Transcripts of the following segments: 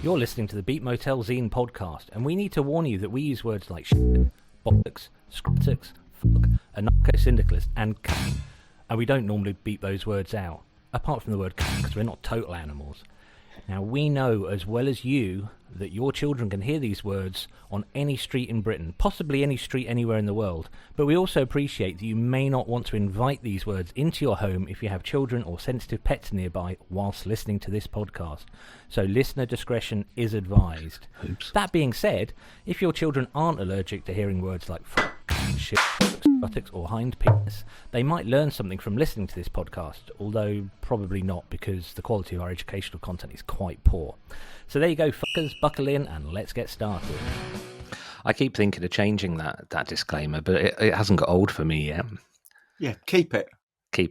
You're listening to the Beat Motel Zine podcast, and we need to warn you that we use words like shit, bollocks, scrotics, fuck, anarcho-syndicalist, and cunt, and we don't normally beat those words out, apart from the word cunt, because we're not total animals. Now, we know as well as you that your children can hear these words on any street in Britain, possibly any street anywhere in the world, but we also appreciate that you may not want to invite these words into your home if you have children or sensitive pets nearby whilst listening to this podcast. So listener discretion is advised. Oops. That being said, if your children aren't allergic to hearing words like fuck, shit, buttocks or hind penis, they might learn something from listening to this podcast, although probably not, because the quality of our educational content is quite poor. So there you go, fuckers, buckle in and let's get started. I keep thinking of changing that disclaimer, but it hasn't got old for me yet. Yeah, keep it.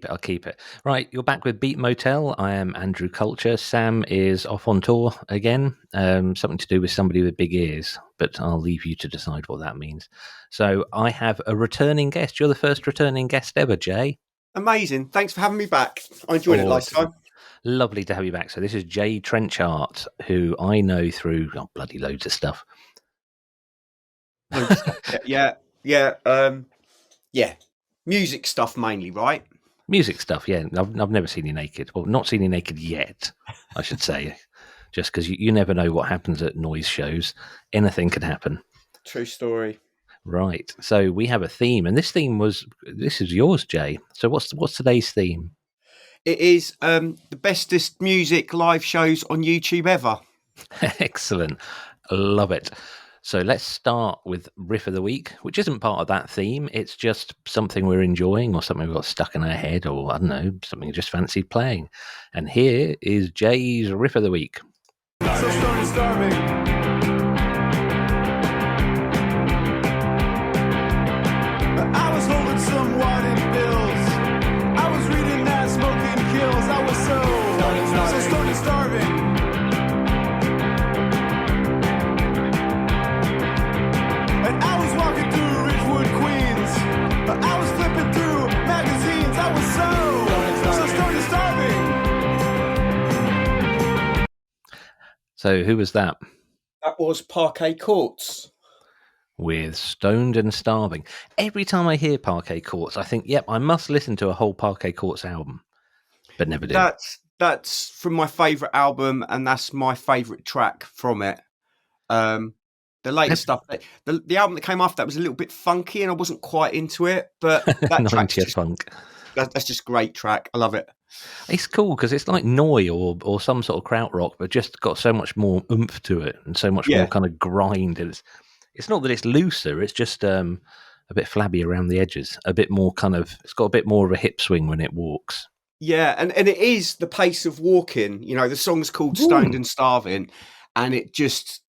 I'll keep it. Right, you're back with Beat Motel. I am Andrew Culture. Sam is off on tour again. Something to do with somebody with big ears, but I'll leave you to decide what that means. So I have a returning guest. You're the first returning guest ever, Jay. Amazing. Thanks for having me back. I enjoyed it last time. Lovely to have you back. So this is Jay Trenchart, who I know through bloody loads of stuff. Yeah. Music stuff mainly, right? Music stuff, yeah. I've never seen you naked. Well, not seen you naked yet, I should say. Just because you never know what happens at noise shows. Anything can happen. True story. Right. So we have a theme, and this is yours, Jay. So what's today's theme? It is the bestest music live shows on YouTube ever. Excellent. Love it. So let's start with Riff of the Week, which isn't part of that theme. It's just something we're enjoying or something we've got stuck in our head or, I don't know, something we just fancied playing. And here is Jay's Riff of the Week. So starving. I was holding some wadded bills. I was reading that smoking kills. I was so stoned and starving. And I was walking through Ridgewood, Queens. I was flipping through magazines. I was so stoned and starving. So who was that? That was Parquet Courts. With Stoned and Starving. Every time I hear Parquet Courts, I think, yep, I must listen to a whole Parquet Courts album. But never do. That's from my favourite album, and that's my favourite track from it. The latest stuff, the album that came after that was a little bit funky, and I wasn't quite into it. But that track's just, funk. That's just a great track. I love it. It's cool because it's like Noi or some sort of krautrock, but just got so much more oomph to it and so much more kind of grind. And it's not that it's looser; it's just a bit flabby around the edges, a bit more kind of. It's got a bit more of a hip swing when it walks. Yeah, and it is the pace of walking. You know, the song's called Stoned and Starving, and it just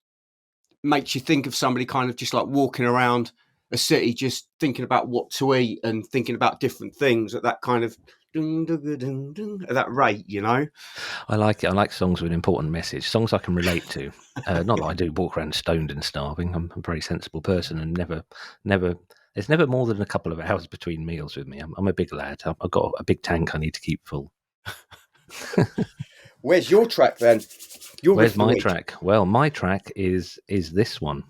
makes you think of somebody kind of just like walking around a city, just thinking about what to eat and thinking about different things at that kind of at that rate, you know. I like it. I like songs with an important message, songs I can relate to. Not that I do walk around stoned and starving. I'm a very sensible person, and never. There's never more than a couple of hours between meals with me. I'm a big lad. I've got a big tank I need to keep full. Where's your track then? Where's my track? Well, my track is this one.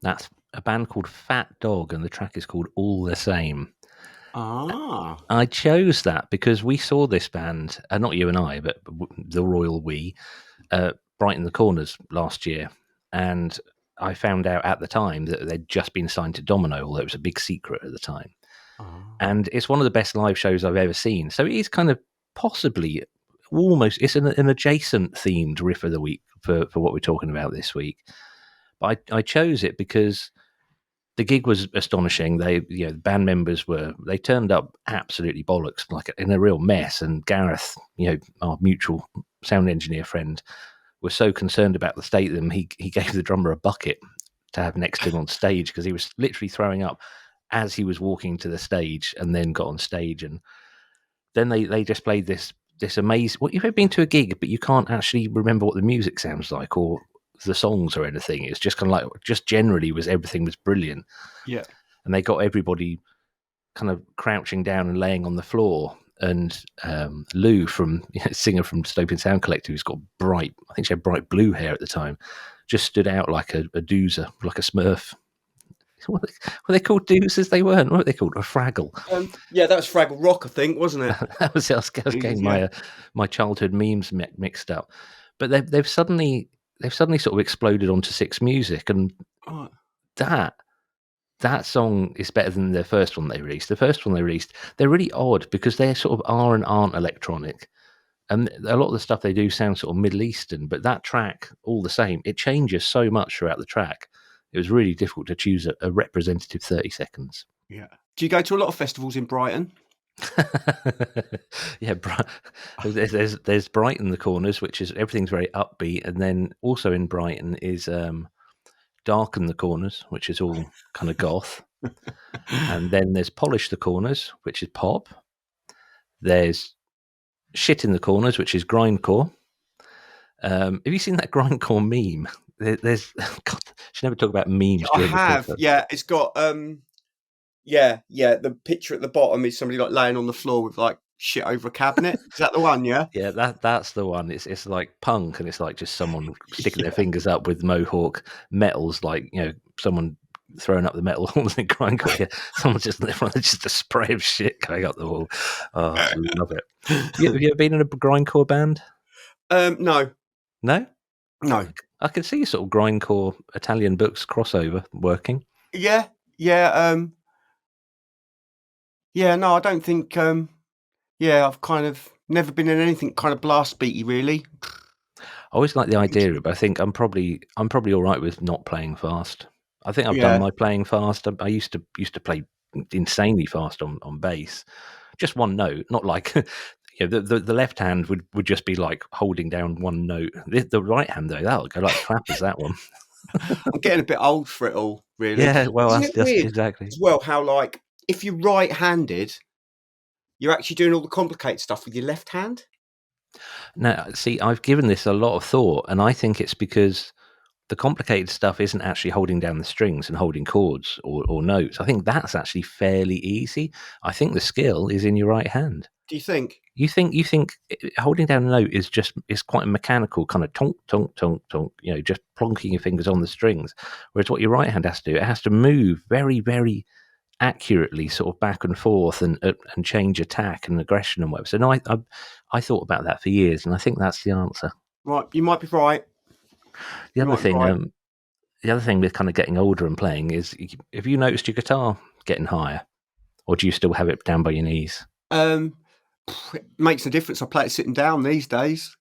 That's a band called Fat Dog, and the track is called All the Same. I chose that because we saw this band, not you and I, but the royal we, Brighton the Corners last year. And I found out at the time that they'd just been signed to Domino, although it was a big secret at the time. And it's one of the best live shows I've ever seen. So it is kind of possibly almost, it's an adjacent themed Riff of the Week for what we're talking about this week. But I chose it because the gig was astonishing. The band members they turned up absolutely bollocks, like in a real mess. And Gareth, our mutual sound engineer friend was so concerned about the state of them, he gave the drummer a bucket to have next to him on stage because he was literally throwing up as he was walking to the stage, and then got on stage. And then they just played this amazing. Well, you've ever been to a gig, but you can't actually remember what the music sounds like or the songs or anything. It's just kind of like, just generally everything was brilliant. Yeah. And they got everybody kind of crouching down and laying on the floor. And Lou, singer from Stopin Sound Collective, who's got bright, I think she had bright blue hair at the time, just stood out like a doozer, like a Smurf. Were they called doozers? They weren't. What were they called? A Fraggle. Yeah, that was Fraggle Rock, I think, wasn't it? That was. I was getting my childhood memes mixed up. But they've suddenly sort of exploded onto Six Music, and that song is better than their first one they released. The first one they released, they're really odd because they sort of are and aren't electronic. And a lot of the stuff they do sounds sort of Middle Eastern, but that track, all the same, it changes so much throughout the track. It was really difficult to choose a representative 30 seconds. Yeah. Do you go to a lot of festivals in Brighton? Yeah, there's Brighton the Corners, which is everything's very upbeat, and then also in Brighton is Darken the Corners, which is all kind of goth, and then there's Polish the Corners, which is pop. There's Shit in the Corners, which is grindcore. Have you seen that grindcore meme? There's God, should never talk about memes. I have. Yeah, it's got the picture at the bottom is somebody like laying on the floor with like shit over a cabinet. Is that the one? Yeah. Yeah, that's the one. It's like punk, and it's like just someone sticking their fingers up with mohawk metals, like, you know, someone throwing up the metal horns in grindcore. Yeah, someone's just a spray of shit going up the wall. Oh, I love it. Have you ever been in a grindcore band? No. No. No. I can see sort of grindcore Italian books crossover working. Yeah. No, I don't think. I've kind of never been in anything kind of blast beaty, really. I always like the idea of it, but I think I'm probably all right with not playing fast. I think I've done my playing fast. I used to play insanely fast on bass, just one note, not like. You know, the left hand would just be like holding down one note. The right hand, though, that'll go like clappers, that one. I'm getting a bit old for it all, really. Yeah, well, that's weird exactly. as well, how like if you're right-handed, you're actually doing all the complicated stuff with your left hand. Now, see, I've given this a lot of thought, and I think it's because the complicated stuff isn't actually holding down the strings and holding chords or notes. I think that's actually fairly easy. I think the skill is in your right hand. Do you think? You think holding down a note is quite a mechanical kind of tonk, tonk, tonk, tonk, you know, just plonking your fingers on the strings. Whereas what your right hand has to do, it has to move very, very accurately, sort of back and forth, and change attack and aggression and whatever. So no, I thought about that for years, and I think that's the answer. Right, you might be right. The other thing with kind of getting older and playing is, have you noticed your guitar getting higher, or do you still have it down by your knees? It makes a difference. I play it sitting down these days.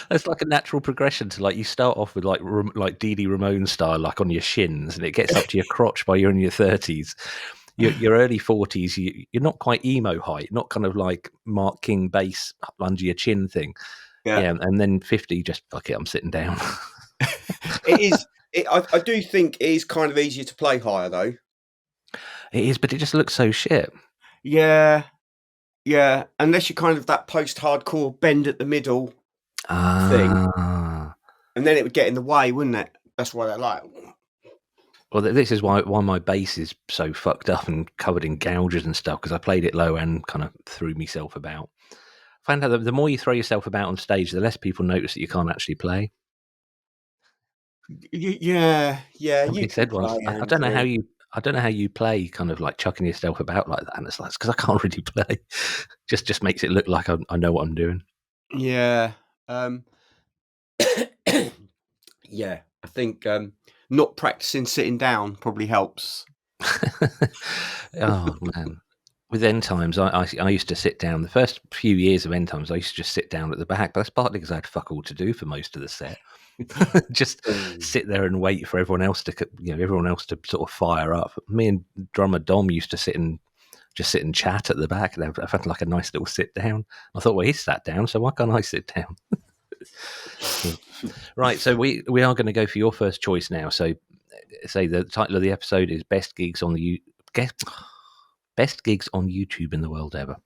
It's like a natural progression to, like, you start off with like Dee Dee Ramone style, like on your shins, and it gets up to your crotch by you're in your 30s. Your early 40s, you're not quite emo height, not kind of like Mark King bass under your chin thing. Yeah, and then 50, just fuck it, I'm sitting down. It is. I do think it is kind of easier to play higher, though. It is, but it just looks so shit. Yeah. Unless you're kind of that post-hardcore bend at the middle thing, and then it would get in the way, wouldn't it? That's why they're like. Well, this is why my bass is so fucked up and covered in gouges and stuff, because I played it low and kind of threw myself about. I found out that the more you throw yourself about on stage, the less people notice that you can't actually play. Yeah. Somebody said once, I don't know how you play, kind of like chucking yourself about like that. And it's like, because I can't really play. just makes it look like I know what I'm doing. Yeah. Yeah, I think not practicing sitting down probably helps. Oh man, with End Times, I used to sit down. The first few years of End Times, I used to just sit down at the back, but that's partly because I had fuck all to do for most of the set. Just sit there and wait for everyone else to sort of fire up. Me and drummer Dom used to sit and just sit and chat at the back. And I've had like a nice little sit down. I thought, well, he's sat down, so why can't I sit down? Right, so we are going to go for your first choice now. So, say the title of the episode is Best Gigs on YouTube in the World Ever,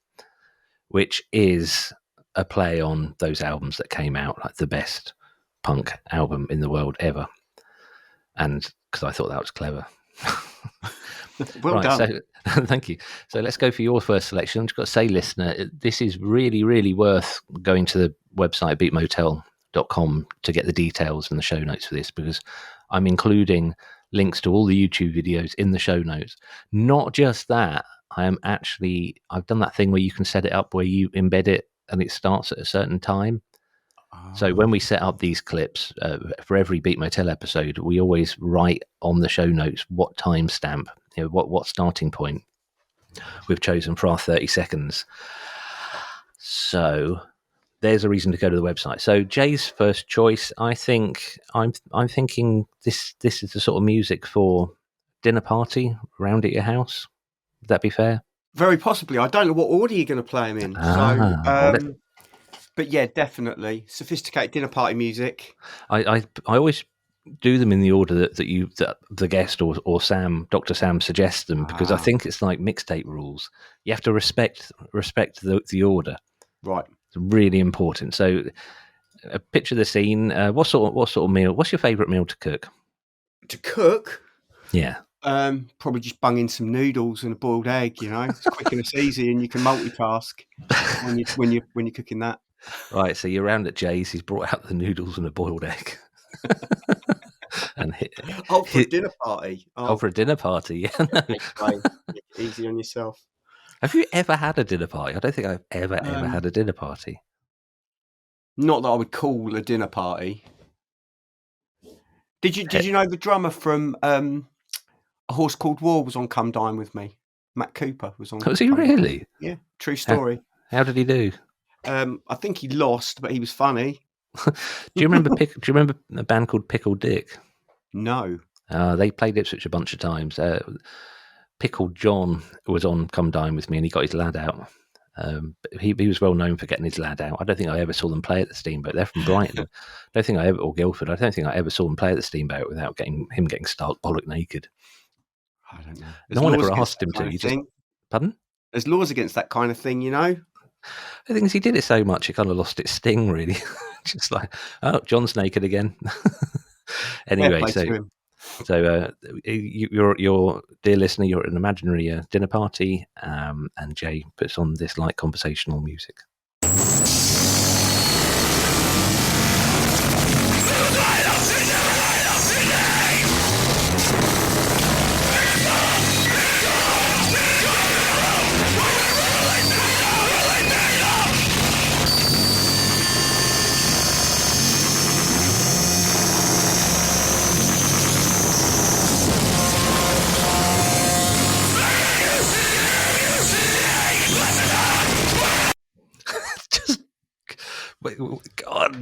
which is a play on those albums that came out, like the best punk album in the world ever. And because I thought that was clever. Well done. So, thank you. So let's go for your first selection. I've just got to say, listener, this is really, really worth going to the website beatmotel.com to get the details and the show notes for this, because I'm including links to all the YouTube videos in the show notes. Not just that, I've done that thing where you can set it up where you embed it and it starts at a certain time. So when we set up these clips for every Beat Motel episode, we always write on the show notes what timestamp, what starting point we've chosen for our 30 seconds. So there's a reason to go to the website. So Jay's first choice, I think I'm thinking this is the sort of music for dinner party around at your house. Would that be fair? Very possibly. I don't know what order you're going to play them in. But yeah, definitely sophisticated dinner party music. I always do them in the order that the guest or Sam, Dr. Sam suggests them, because I think it's like mixtape rules. You have to respect the order. Right. It's really important. So, picture the scene. What sort of meal? What's your favourite meal to cook? To cook? Yeah. Probably just bung in some noodles and a boiled egg. It's quick and it's easy, and you can multitask when you're cooking that. Right, so you're around at Jay's. He's brought out the noodles and a boiled egg. For a dinner party. For a dinner party, yeah. No. Easy on yourself. Have you ever had a dinner party? I don't think I've ever had a dinner party. Not that I would call a dinner party. Did you know the drummer from A Horse Called War was on Come Dine With Me? Matt Cooper was on. Was he really? Yeah, true story. How did he do? I think he lost, but he was funny. Do you remember a band called Pickle Dick? No. They played Ipswich a bunch of times. Pickle John was on Come Dine With Me, and he got his lad out. He was well known for getting his lad out. I don't think I ever saw them play at the Steamboat. They're from Brighton. Or Guildford. I don't think I ever saw them play at the Steamboat without getting stark bollock naked. I don't know. No one ever asked him to. Pardon? There's laws against that kind of thing, The thing is, he did it so much, it kind of lost its sting, really. Just like, oh, John's naked again. Anyway, you're dear listener, you're at an imaginary dinner party, and Jay puts on this light conversational music.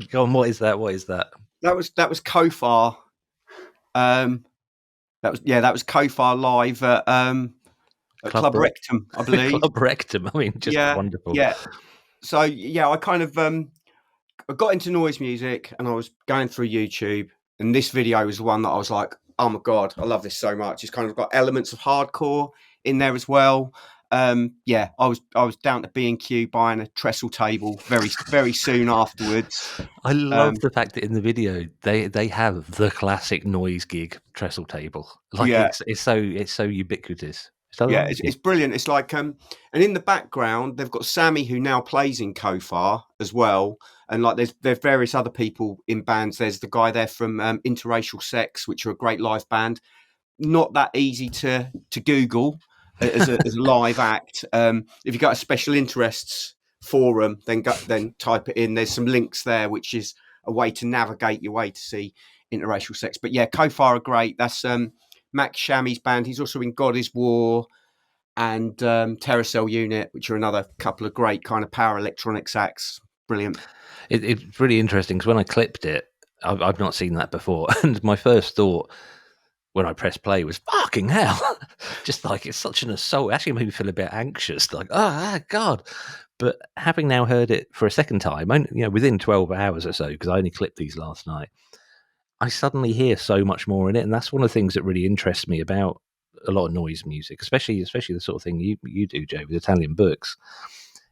God, what is that? That was Koufar. That was Koufar live at Club Rectum, I believe. Club Rectum. I mean, just wonderful. Yeah. So I kind of I got into noise music, and I was going through YouTube, and this video was the one that I was like, oh my God, I love this so much. It's kind of got elements of hardcore in there as well. I was down to B&Q buying a trestle table very, very soon afterwards. I love the fact that in the video they have the classic noise gig trestle table. It's so ubiquitous. It's brilliant. It's like and in the background they've got Sammy, who now plays in Koufar as well, and like there's various other people in bands. There's the guy there from Interracial Sex, which are a great live band. Not that easy to Google. As a live act. If you got a special interests forum, then type it in. There's some links there, which is a way to navigate your way to see Interracial Sex. But yeah, Koufar are great. That's Max Shammy's band. He's also in God Is War and Terracell Unit, which are another couple of great kind of power electronics acts. Brilliant. It's really interesting because when I clipped it, I've not seen that before. And my first thought, when I pressed play was fucking hell. Just like, it's such an assault. It actually made me feel a bit anxious. Like, oh God. But having now heard it for a second time, within 12 hours or so, because I only clipped these last night, I suddenly hear so much more in it. And that's one of the things that really interests me about a lot of noise music, especially the sort of thing you do, Joe, with Italian books,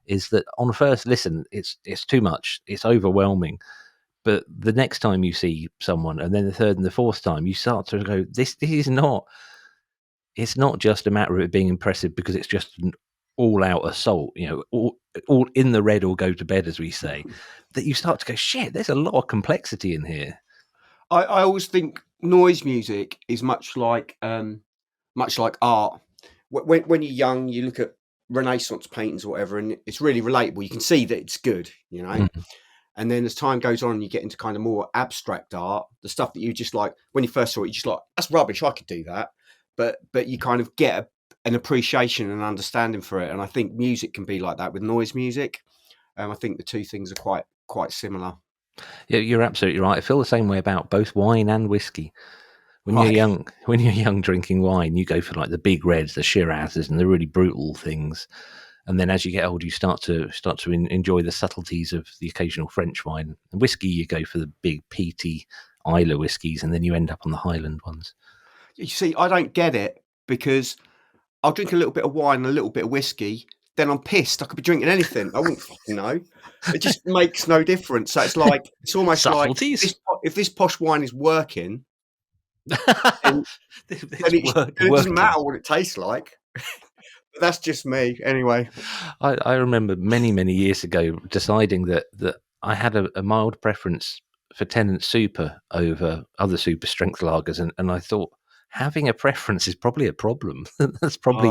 is that on first listen, it's too much. It's overwhelming. But the next time you see someone, and then the third and the fourth time, you start to go, this is not, it's not just a matter of it being impressive because it's just an all-out assault, all in the red or go to bed, as we say, that you start to go, shit, there's a lot of complexity in here. I always think noise music is much like art. When you're young, you look at Renaissance paintings or whatever, and it's really relatable. You can see that it's good, And then as time goes on, you get into kind of more abstract art, the stuff that you just like, when you first saw it, you just like, that's rubbish, I could do that. But you kind of get an appreciation and understanding for it. And I think music can be like that with noise music. I think the two things are quite similar. Yeah, you're absolutely right. I feel the same way about both wine and whiskey. When you're young drinking wine, you go for like the big reds, the Shirazes, and the really brutal things. And then as you get older, you start to enjoy the subtleties of the occasional French wine. And whiskey, you go for the big peaty Islay whiskies, and then you end up on the Highland ones. You see, I don't get it because I'll drink a little bit of wine and a little bit of whiskey, then I'm pissed. I could be drinking anything. I wouldn't fucking know. It just makes no difference. So it's almost subtleties. Like if this posh wine is working, then it doesn't matter what it tastes like. But that's just me anyway. I remember many years ago deciding that I had a mild preference for Tennant Super over other super strength lagers, and I thought having a preference is probably a problem. It's probably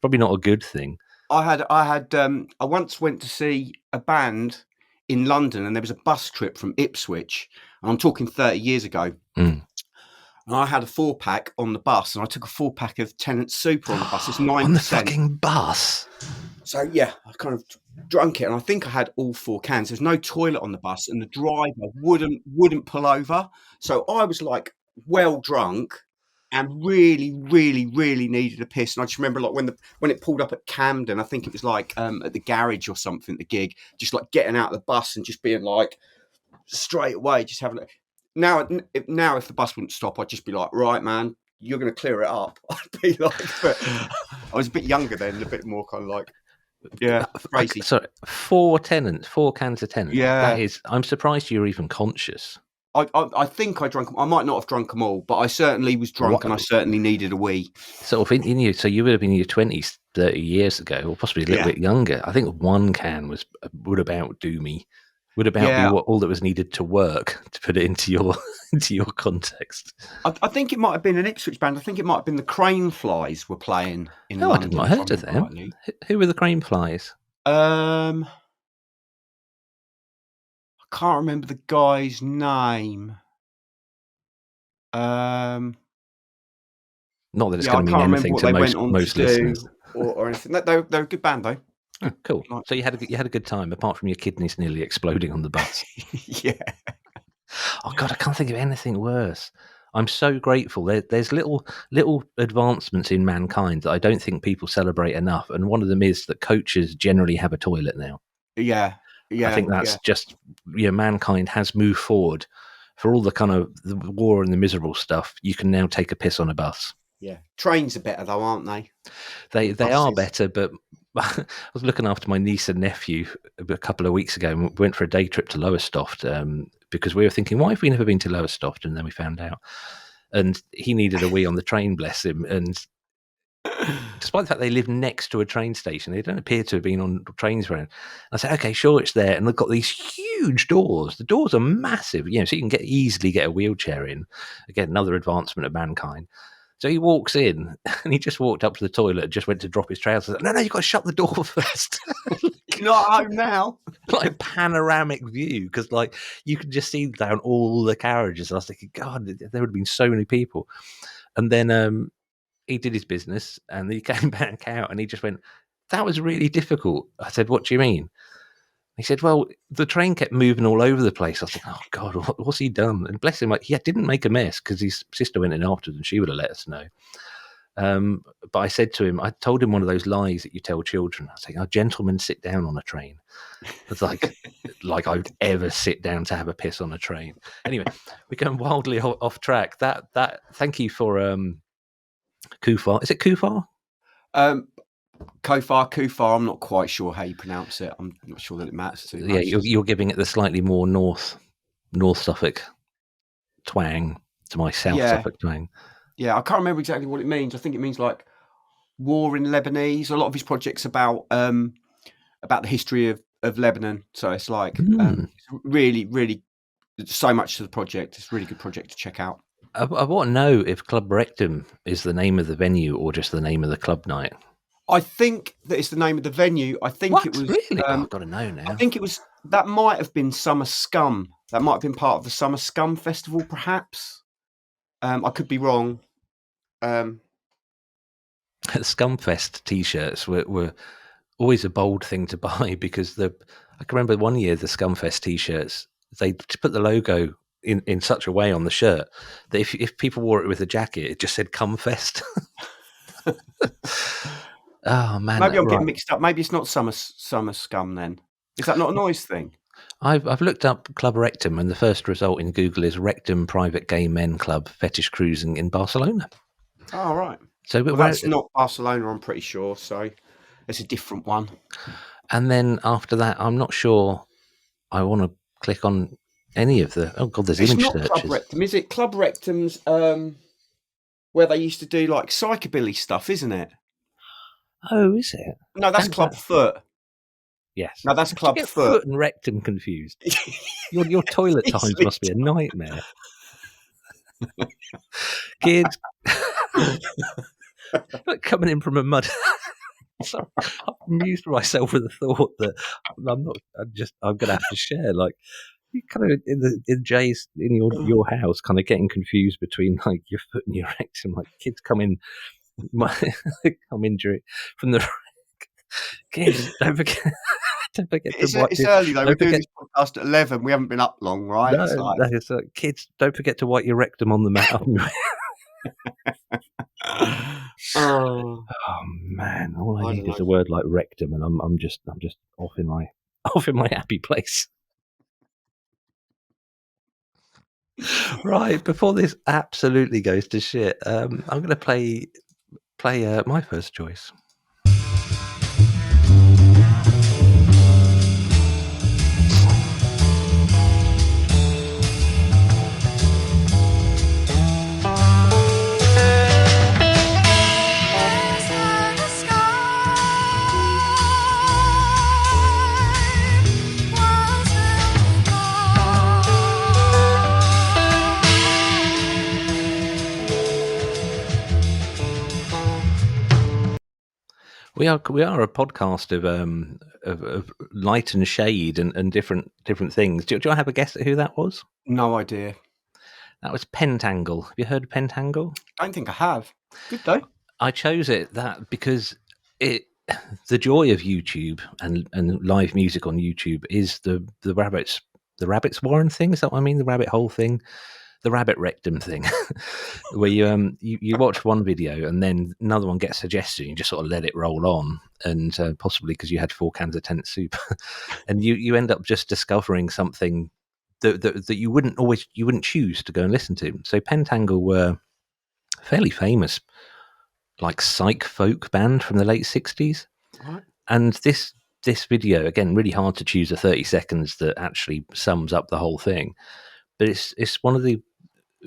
not a good thing. I once went to see a band in London, and there was a bus trip from Ipswich, and I'm talking 30 years ago. And I had a 4-pack on the bus, and I took a 4-pack of Tennant Super on the bus. It's 9%. On the fucking bus? So, yeah, I kind of drunk it, and I think I had all 4 cans. There's no toilet on the bus, and the driver wouldn't pull over. So I was, like, well drunk and really, really, really needed a piss. And I just remember, like, when it pulled up at Camden, I think it was, like, at the garage or something, the gig, just, like, getting out of the bus and just being, like, straight away, just having a... Now, if the bus wouldn't stop, I'd just be like, right, man, you're going to clear it up. I'd be like, but I was a bit younger then, a bit more kind of like, yeah, crazy. Sorry, 4 cans of Tennant. Yeah. That is, I'm surprised you're even conscious. I think I drank them. I might not have drunk them all, but I certainly was drunk and I certainly needed a wee. Sort of so you would have been in your 20s 30 years ago, or possibly a little bit younger. I think 1 can would about do me. Would about be all that was needed to work, to put it into your context. I think it might have been an Ipswich band. I think it might have been the Crane Flies were playing in London. I've not heard of them. Rightly. Who were the Crane Flies? I can't remember the guy's name. Not that it's going to mean anything to most listeners. Or anything. They're a good band, though. Oh, cool. So you had a good time, apart from your kidneys nearly exploding on the bus. Yeah. Oh God, I can't think of anything worse. I'm so grateful. There's little advancements in mankind that I don't think people celebrate enough, and one of them is that coaches generally have a toilet now. Yeah. I think that's just mankind has moved forward. For all the kind of the war and the miserable stuff, you can now take a piss on a bus. Yeah, trains are better though, aren't they? They are better, but I was looking after my niece and nephew a couple of weeks ago, and we went for a day trip to Lowestoft because we were thinking, why have we never been to Lowestoft? And then we found out, and he needed a wee on the train, bless him. And despite the fact they live next to a train station, they don't appear to have been on trains around. I said, okay, sure, it's there, and they've got these huge doors. The doors are massive, so you can easily get a wheelchair in. Again, another advancement of mankind. So he walks in, and he just walked up to the toilet and just went to drop his trousers. No, you've got to shut the door first. You're not home now. Like panoramic view, because you can just see down all the carriages. I was thinking, God, there would have been so many people. And then he did his business, and he came back out, and he just went, that was really difficult. I said, what do you mean? He said, well, the train kept moving all over the place. I was thinking, oh, God, what's he done? And bless him, like, he didn't make a mess because his sister went in afterwards and she would have let us know. But I said to him, I told him one of those lies that you tell children. I was saying, gentlemen sit down on a train. It's like I would ever sit down to have a piss on a train. Anyway, we're going wildly off track. That thank you for Koufar. Is it Koufar? Koufar. I'm not quite sure how you pronounce it. I'm not sure that it matters too much. Yeah, you're giving it the slightly more North Suffolk twang to my South Suffolk twang. Yeah, I can't remember exactly what it means. I think it means like war in Lebanese. A lot of his projects about the history of Lebanon. So it's like it's really, really so much to the project. It's a really good project to check out. I want to know if Club Rectum is the name of the venue or just the name of the club night. I think that it's the name of the venue. I think it was really. I've got to know now. I think it was that might have been Summer Scum. That might have been part of the Summer Scum Festival, perhaps. I could be wrong. Scumfest T-shirts were always a bold thing to buy because I can remember one year the Scumfest T-shirts, they put the logo in such a way on the shirt that if people wore it with a jacket, it just said Cumfest. Oh man! Maybe I'm getting mixed up. Maybe it's not Summer Scum then. Is that not a noise thing? I've looked up Club Rectum, and the first result in Google is Rectum Private Gay Men Club Fetish Cruising in Barcelona. Oh right. So that's not Barcelona, I'm pretty sure. So it's a different one. And then after that, I'm not sure I want to click on any of the. Oh God, there's image searches. It's not Club Rectum, is it? Club Rectum's where they used to do like psychobilly stuff, isn't it? Oh, is it? No, that's Club Foot. Yes. No, that's Club Foot and Rectum confused. Your toilet times must be a nightmare. Kids coming in from a mud. Sorry, I'm amused myself with the thought that I'm going to have to share. Like, you kind of in Jay's in your house, kind of getting confused between like your foot and your rectum. Like kids come in from the kids. Don't forget. It's early though. We're doing this podcast at 11. We haven't been up long, right? No, it's like, kids, don't forget to wipe your rectum on the mat. Oh man! All I need is a word like rectum, and I'm just off in my happy place. Right, before this absolutely goes to shit, I'm going to play my first choice. We are a podcast of light and shade and different things. Do you have a guess at who that was? No idea. That was Pentangle. Have you heard of Pentangle? I don't think I have. Good though. I chose that because the joy of YouTube and live music on YouTube is the rabbits warren thing. Is that what I mean? The rabbit hole thing. The rabbit rectum thing, where you watch one video and then another one gets suggested, and you just sort of let it roll on, and possibly because you had 4 cans of tent soup, and you end up just discovering something that you wouldn't choose to go and listen to. So Pentangle were fairly famous, like psych folk band from the late 60s, right. And this video, again, really hard to choose a 30 seconds that actually sums up the whole thing, but it's one of the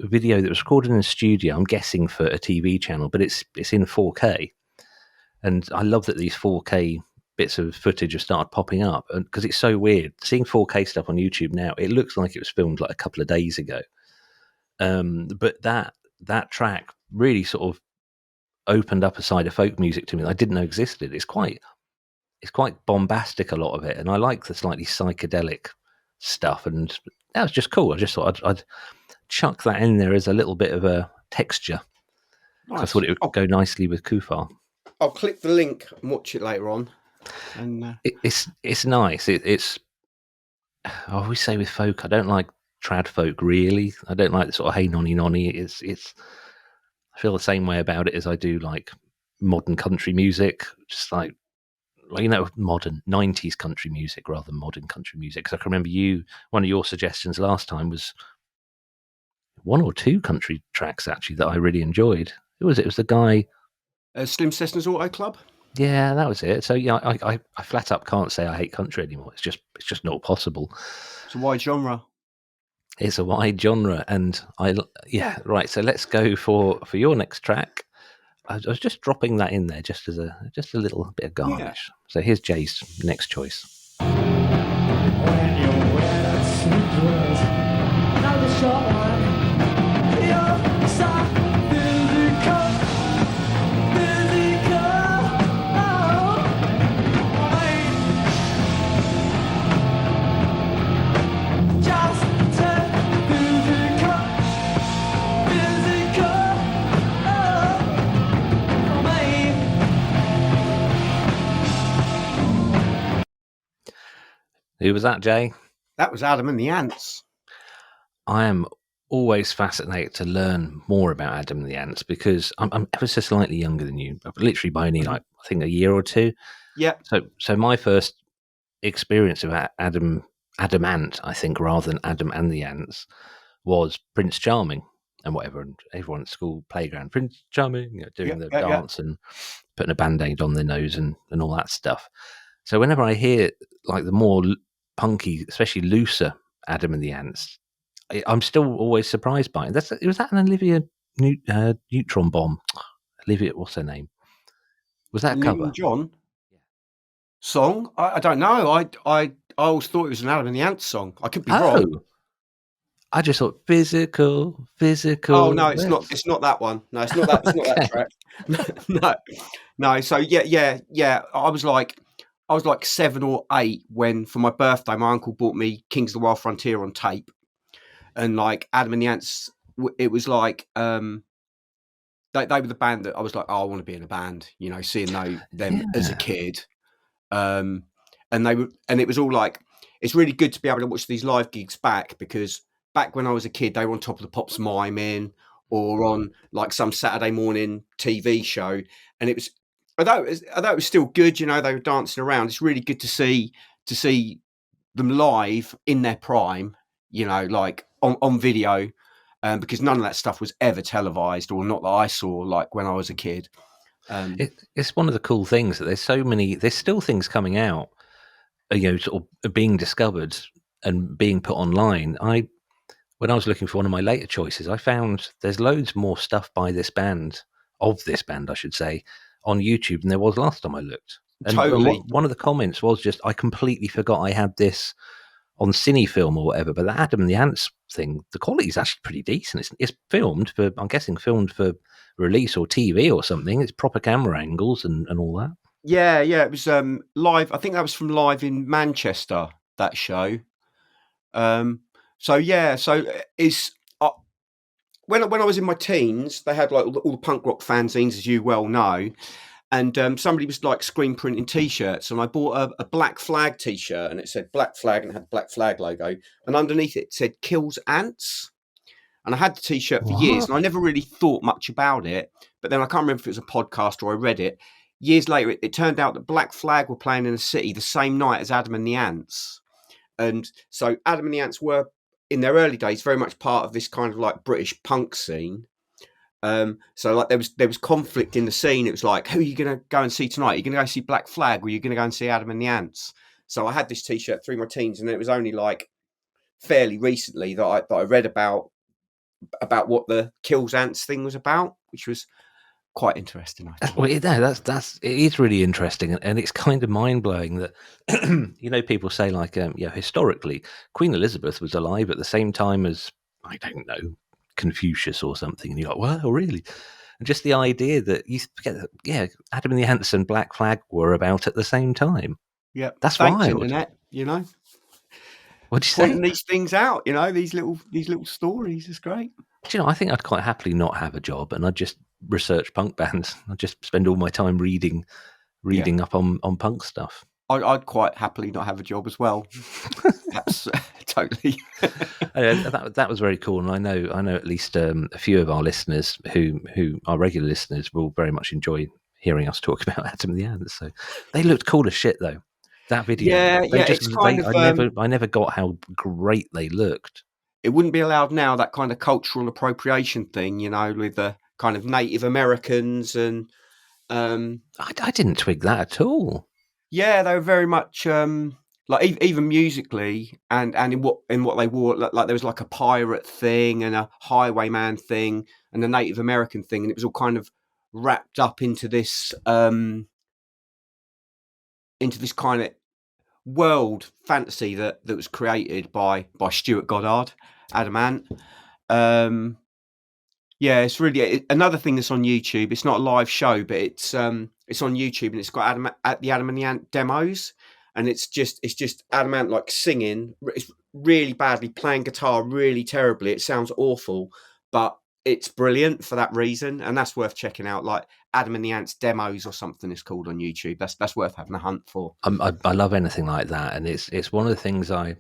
video that was recorded in a studio, I'm guessing for a TV channel, but it's in 4K, and I love that these 4K bits of footage have started popping up, and because it's so weird seeing 4K stuff on YouTube now, it looks like it was filmed like a couple of days ago. But that track really sort of opened up a side of folk music to me that I didn't know existed. It's quite bombastic, a lot of it, and I like the slightly psychedelic stuff, and that was just cool. I just thought I'd chuck that in there as a little bit of a texture. Nice. I thought it would go nicely with Koufar. I'll click the link and watch it later on. And it's nice. It's I always say with folk, I don't like trad folk really. I don't like the sort of hey nonny nonny. It's I feel the same way about it as I do like modern country music, just like, well, modern 90s country music rather than modern country music. Because I can remember one of your suggestions last time was one or two country tracks actually that I really enjoyed. It was the guy, Slim Cessna's Auto Club. Yeah, that was it. So yeah, I flat up can't say I hate country anymore. It's just not possible. It's a wide genre. It's a wide genre, and right. So let's go for your next track. I was just dropping that in there just as a little bit of garnish. Yeah. So here's Jay's next choice. When you wear that sweet dress, not the short one, you're so physical, just turn physical, Who was that, Jay? That was Adam and the Ants. I am always fascinated to learn more about Adam and the Ants because I'm ever so slightly younger than you, literally by only I think a year or two. Yeah. So my first experience of Adam Ant, I think, rather than Adam and the Ants, was Prince Charming and whatever, and everyone at school playground, Prince Charming, doing the dance and putting a band-aid on their nose and all that stuff. So whenever I hear like the more punky, especially looser Adam and the Ants, I'm still always surprised by it. Was that an Olivia Neutron Bomb? Olivia, what's her name? Was that a cover? John song? I don't know. I always thought it was an Adam and the Ants song. I could be wrong. I just thought physical. Oh no, it's not. It's not that one. No, it's not that. It's not that track. No. So yeah. I was like 7 or 8 when, for my birthday, my uncle bought me Kings of the Wild Frontier on tape, and like Adam and the Ants, it was like they were the band that I was like, oh, I want to be in a band, seeing them as a kid, and it was all like, it's really good to be able to watch these live gigs back, because back when I was a kid, they were on Top of the Pops miming or on like some Saturday morning TV show, and it was. Although it was still good, they were dancing around. It's really good to see them live in their prime, like on video, because none of that stuff was ever televised, or not that I saw, like when I was a kid. It's one of the cool things that there's still things coming out, sort of being discovered and being put online. When I was looking for one of my later choices, I found there's loads more stuff by this band, I should say, on YouTube than there was last time I looked. And totally. One of the comments was just, I completely forgot I had this on Cinefilm or whatever, but the Adam and the Ants thing, the quality is actually pretty decent. It's filmed for release or TV or something. It's proper camera angles and all that. Yeah, it was live. I think that was from live in Manchester, that show. So it's when I was in my teens, they had like all the punk rock fanzines, as you well know, and somebody was like screen printing T-shirts, and I bought a Black Flag T-shirt, and it said Black Flag and it had the Black Flag logo, and underneath it said "Kills Ants," and I had the T-shirt for years, and I never really thought much about it. But then I can't remember if it was a podcast or I read it. Years later, it turned out that Black Flag were playing in a city the same night as Adam and the Ants, and so Adam and the Ants were, in their early days, very much part of this kind of like British punk scene. So like there was conflict in the scene. It was like, who are you going to go and see tonight? Are you going to go see Black Flag, or are you going to go and see Adam and the Ants? So I had this T-shirt through my teens, and it was only like fairly recently that I read about what the Kills Ants thing was about, which was quite interesting. I well, it is really interesting, and it's kind of mind blowing that people say like historically Queen Elizabeth was alive at the same time as, I don't know, Confucius or something, and you're like, well, really? And just the idea that you forget that, Adam and the Ants and Black Flag were about at the same time. Yeah, that's wild. Internet, What'd you say? Pointing these things out, these little stories is great. Do I think I'd quite happily not have a job, and I'd just research punk bands. I'd just spend all my time reading up on punk stuff. I'd quite happily not have a job as well. That's totally. That was very cool, and I know at least a few of our listeners who are regular listeners will very much enjoy hearing us talk about Adam and the Ants. So they looked cool as shit, though. That video, I never got how great they looked. It wouldn't be allowed now, that kind of cultural appropriation thing, you know, with the kind of Native Americans and. I didn't twig that at all. Yeah, they were very much like even musically and in what they wore. Like there was like a pirate thing and a highwayman thing and a Native American thing, and it was all kind of wrapped up into this kind of world fantasy that was created by Stuart Goddard, Adam Ant. Yeah, it's really another thing that's on YouTube. It's not a live show, but it's on YouTube, and it's got the Adam and the Ant demos, and it's just Adam Ant like singing. It's really badly, playing guitar really terribly. It sounds awful, but it's brilliant for that reason, and that's worth checking out. Like Adam and the Ants demos or something is called on YouTube. That's worth having a hunt for. I love anything like that, and it's one of the things I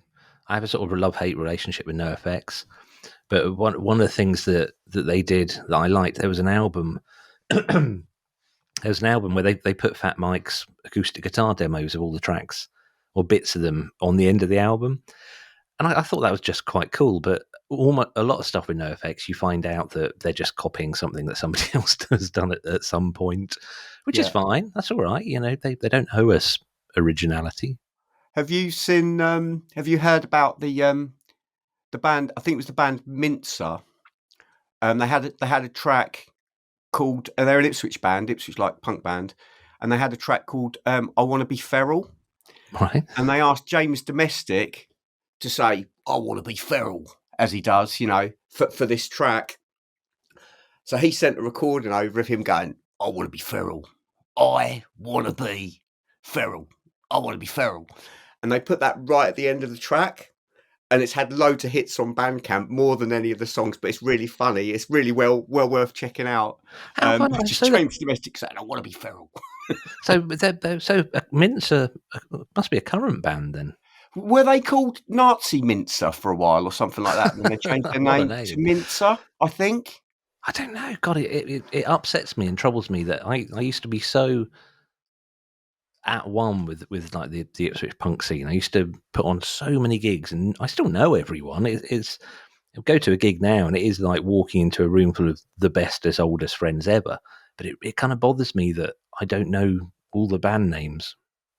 have a sort of a love-hate relationship with NoFX. But one of the things that they did that I liked, there was an album. There was an album where they put Fat Mike's acoustic guitar demos of all the tracks or bits of them on the end of the album, and I thought that was just quite cool. But a lot of stuff with NoFX, you find out that they're just copying something that somebody else has done at some point, which is fine. That's all right. You know, they don't owe us originality. Have you seen? Have you heard about the band? I think it was the band Mincer. They had a track called. They're an Ipswich band, Ipswich like punk band, and they had a track called "I Want to Be Feral." Right. And they asked James Domestic to say "I want to be feral" as he does, you know, for this track. So he sent a recording over of him going, "I want to be feral. I want to be feral. I want to be feral." And they put that right at the end of the track. And it's had loads of hits on Bandcamp, more than any of the songs, but it's really funny. It's really well worth checking out. Just James Domestic saying, "I want to be feral." So Mincer must be a current band then. Were they called Nazi Mincer for a while or something like that? And then they changed their name to Mincer, I think. I don't know. God, it upsets me and troubles me that I used to be so at one with like the Ipswich punk scene. I used to put on so many gigs, and I still know everyone. It's go to a gig now, and it is like walking into a room full of the bestest, oldest friends ever. But it kind of bothers me that I don't know all the band names.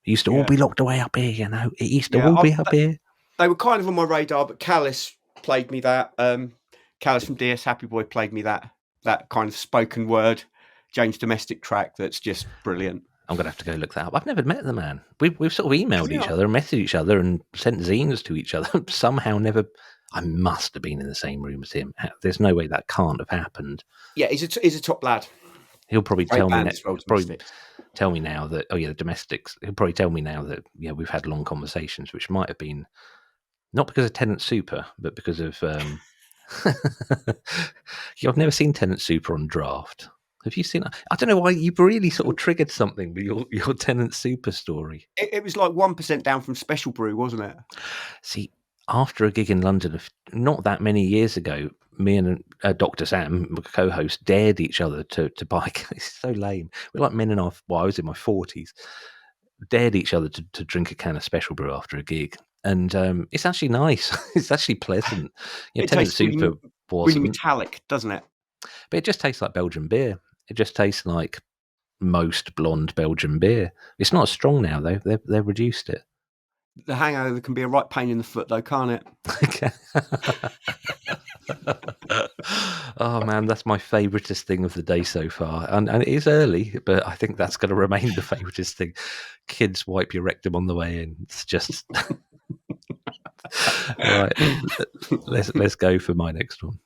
It used to all be locked away up here, you know. It used to all be up here. They were kind of on my radar, but Callis played me that. Callis from DS Happy Boy played me that kind of spoken word James Domestic track that's just brilliant. I'm going to have to go look that up. I've never met the man. We've sort of emailed each other and messaged each other and sent zines to each other. Somehow never... I must have been in the same room as him. There's no way that can't have happened. Yeah, he's a top lad. He'll probably tell me now that, the Domestics. He'll probably tell me now that, we've had long conversations, which might have been not because of Tenant Super, but because of... I've never seen Tenant Super on draft. Have you seen that? I don't know why you've really sort of triggered something with your Tenant Super story. It was like 1% down from Special Brew, wasn't it? See, after a gig in London not that many years ago, me and Dr. Sam, my co-host, dared each other to buy. It's so lame. We're like men in I was in my 40s. Dared each other to drink a can of Special Brew after a gig. And it's actually nice. It's actually pleasant. Tenant Super wasn't. Really metallic, doesn't it? But it just tastes like Belgian beer. It just tastes like most blonde Belgian beer. It's not as strong now, though. They've reduced it. The hangover can be a right pain in the foot, though, can't it? Oh, man, that's my favouriteest thing of the day so far. And it is early, but I think that's going to remain the favouriteest thing. Kids wipe your rectum on the way in. It's just... All right, let's go for my next one.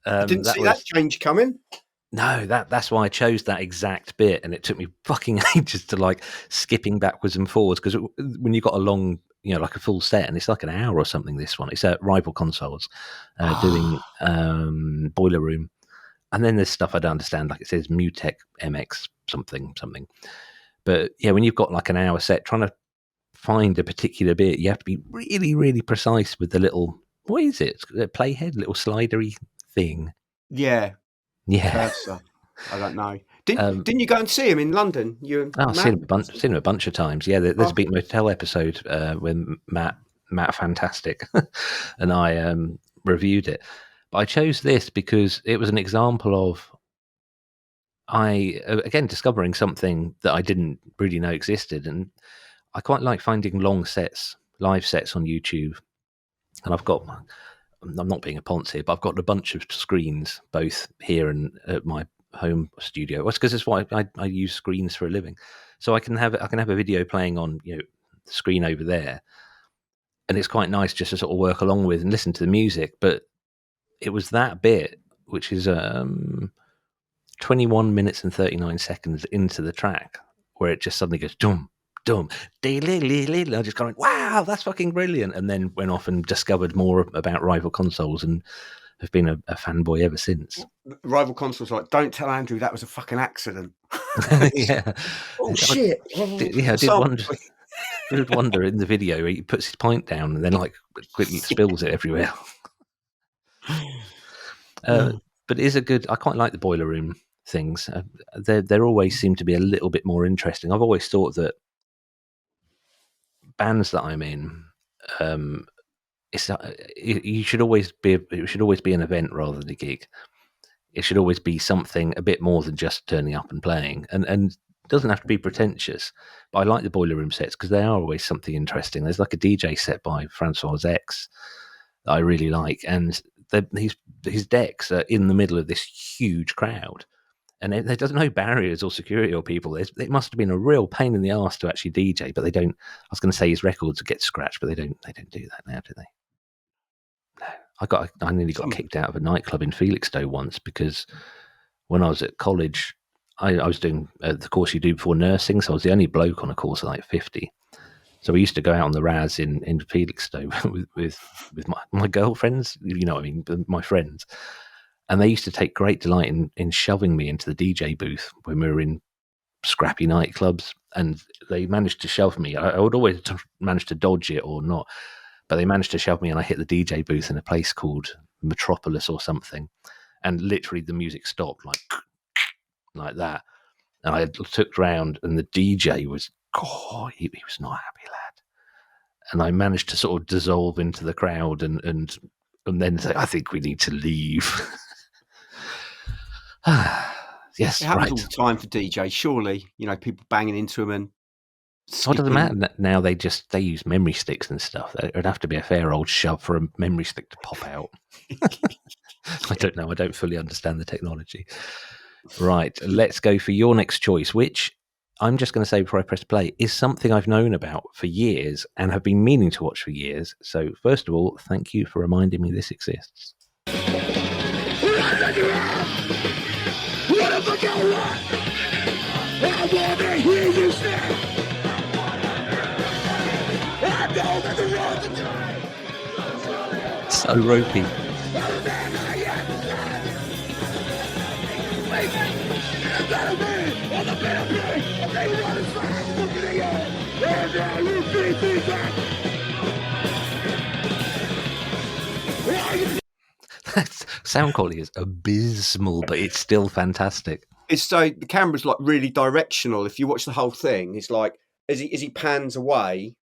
I didn't see that change coming. No, that's why I chose that exact bit, and it took me fucking ages to like skipping backwards and forwards, because when you've got a long, like a full set, and it's like an hour or something. This one, it's at Rival Consoles, doing Boiler Room, and then there's stuff I don't understand, like it says Mutec MX something. But yeah, when you've got like an hour set, trying to find a particular bit, you have to be really, really precise with the little, what is it? A playhead, little slidery thing. Yeah. Cursor. I don't know. Didn't you go and see him in London? I've seen him a bunch of times. Yeah, there's a Beat Motel episode when Matt Fantastic and I reviewed it. But I chose this because it was an example of again discovering something that I didn't really know existed, and I quite like finding long sets, live sets on YouTube. And I'm not being a ponce here, but I've got a bunch of screens both here and at my home studio. Well, it's because it's why I use screens for a living, so I can have a video playing on the screen over there, and it's quite nice just to sort of work along with and listen to the music. But it was that bit, which is 21 minutes and 39 seconds into the track, where it just suddenly goes dum. I just kind of wow, that's fucking brilliant, and then went off and discovered more about Rival Consoles and have been a fanboy ever since. Rival Consoles, like, don't tell Andrew that was a fucking accident. Yeah. Oh shit. I did wonder in the video he puts his pint down and then like quickly spills it everywhere. But it is I quite like the Boiler Room things. They always seem to be a little bit more interesting. I've always thought that bands that I'm in, it should always be an event rather than a gig. It should always be something a bit more than just turning up and playing, and it doesn't have to be pretentious. But I like the Boiler Room sets because they are always something interesting. There's like a DJ set by Francois X that I really like, and his decks are in the middle of this huge crowd. And there's no barriers or security or people. It must have been a real pain in the arse to actually DJ, but they don't. I was going to say his records get scratched, but they don't do that now, do they? No, I nearly got kicked out of a nightclub in Felixstowe once because when I was at college, I was doing the course you do before nursing, so I was the only bloke on a course of like 50. So we used to go out on the Raz in Felixstowe with my girlfriends, what I mean, my friends. And they used to take great delight in shoving me into the DJ booth when we were in scrappy nightclubs. And they managed to shove me. I would always manage to dodge it or not. But they managed to shove me, and I hit the DJ booth in a place called Metropolis or something. And literally the music stopped like that. And I looked round, and the DJ was, he was not a happy lad. And I managed to sort of dissolve into the crowd and then say, I think we need to leave. Yes, it happens all the time for DJs. Surely, people banging into them and. What does it matter now? They use memory sticks and stuff. It'd have to be a fair old shove for a memory stick to pop out. I don't know. I don't fully understand the technology. Right, let's go for your next choice, which I'm just going to say before I press play is something I've known about for years and have been meaning to watch for years. So first of all, thank you for reminding me this exists. So ropey. Sound quality is abysmal, but it's still fantastic. It's so the camera's like really directional. If you watch the whole thing, it's like as he pans away,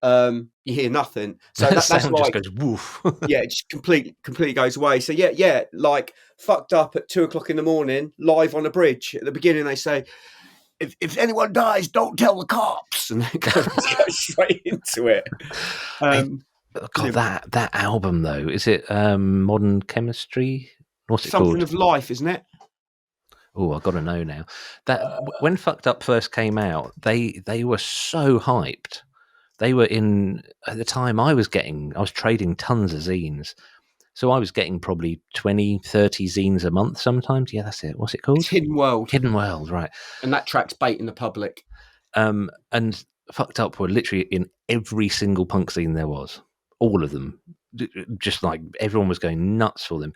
you hear nothing. So that's sound like, just goes woof. Yeah, it just completely goes away. So yeah, like fucked up at 2:00 in the morning, live on a bridge. At the beginning, they say, "If anyone dies, don't tell the cops," and they go straight into it. God, that album though, is it Modern Chemistry? What's it Something called? of Life, isn't it? Oh, I've got to know now. That when Fucked Up first came out, they were so hyped. They were at the time I was trading tons of zines, So I was getting probably 20, 30 zines a month sometimes. Yeah, that's it. What's it called? It's Hidden World. Hidden World, right. And that track's baiting the public. And Fucked Up were literally in every single punk scene there was. All of them. Just like everyone was going nuts for them.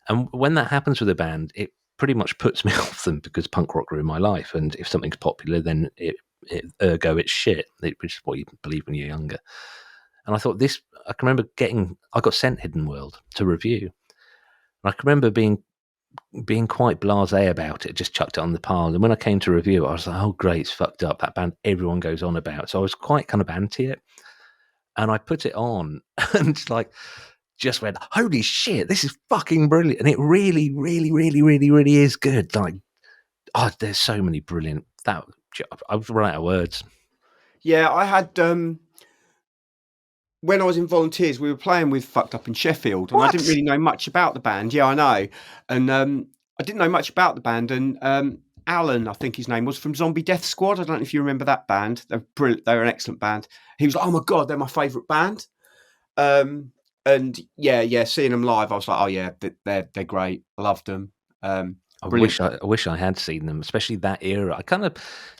And when that happens with a band, it pretty much puts me off them because punk rock ruined my life. And if something's popular, then ergo it's shit, which is what you believe when you're younger. And I thought I can remember I got sent Hidden World to review. And I can remember being quite blasé about it, just chucked it on the pile. And when I came to review it, I was like, oh, great, it's Fucked Up, that band everyone goes on about. So I was quite kind of anti it. And I put it on and like just went, holy shit, this is fucking brilliant. And it really, really, really, really, really is good. Like, there's so many brilliant, I was run out of words. Yeah, I had, when I was in Volunteers, we were playing with Fucked Up in Sheffield, and I didn't really know much about the band. Yeah, I know. And I didn't know much about the band. And Alan, I think his name was, from Zombie Death Squad. I don't know if you remember that band. They're brilliant. They were an excellent band. He was like, oh my God, they're my favourite band. And yeah, seeing them live, I was like, oh yeah, they're great. I loved them. I wish I had seen them, especially that era.